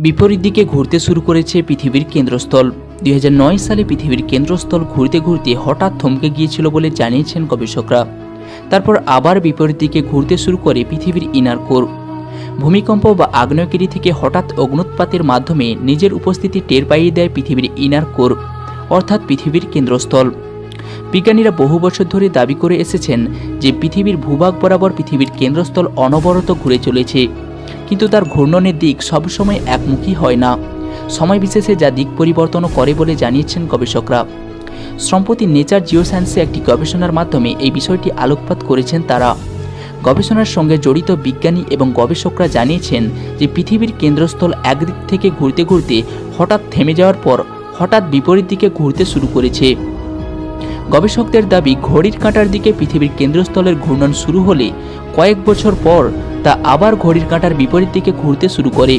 বিপরীত দিকে ঘুরতে শুরু করেছে পৃথিবীর কেন্দ্রস্থল। 2009 সালে পৃথিবীর কেন্দ্রস্থল ঘুরতে ঘুরতে হঠাৎ থমকে গিয়েছিল বলে জানিয়েছেন গবেষকরা। তারপর আবার বিপরীত দিকে ঘুরতে শুরু করে পৃথিবীর ইনার কোর। ভূমিকম্প বা আগ্নেয়গিরি থেকে হঠাৎ অগ্নুৎপাতের মাধ্যমে নিজের উপস্থিতি টের পাইয়ে দেয় পৃথিবীর ইনার কোর, অর্থাৎ পৃথিবীর কেন্দ্রস্থল। বিজ্ঞানীরা বহু বছর ধরে দাবি করে এসেছেন যে পৃথিবীর ভূভাগ বরাবর পৃথিবীর কেন্দ্রস্থল অনবরত ঘুরে চলেছে, কিন্তু তার ঘূর্ণনের দিক সবসময় একমুখী হয় না, সময় বিশেষে যা দিক পরিবর্তনও করে বলে জানিয়েছেন গবেষকরা। সম্প্রতি নেচার জিওসায়েন্সে একটি গবেষণার মাধ্যমে এই বিষয়টি আলোকপাত করেছেন তারা। গবেষণার সঙ্গে জড়িত বিজ্ঞানী এবং গবেষকরা জানিয়েছেন যে পৃথিবীর কেন্দ্রস্থল একদিক থেকে ঘুরতে ঘুরতে হঠাৎ থেমে যাওয়ার পর হঠাৎ বিপরীত দিকে ঘুরতে শুরু করেছে। গবেষকদের দাবি, ঘড়ির কাঁটার দিকে পৃথিবীর কেন্দ্রস্থলের ঘূর্ণন শুরু হলে কয়েক বছর পর তা আবার ঘড়ির কাঁটার বিপরীত দিকে ঘুরতে শুরু করে।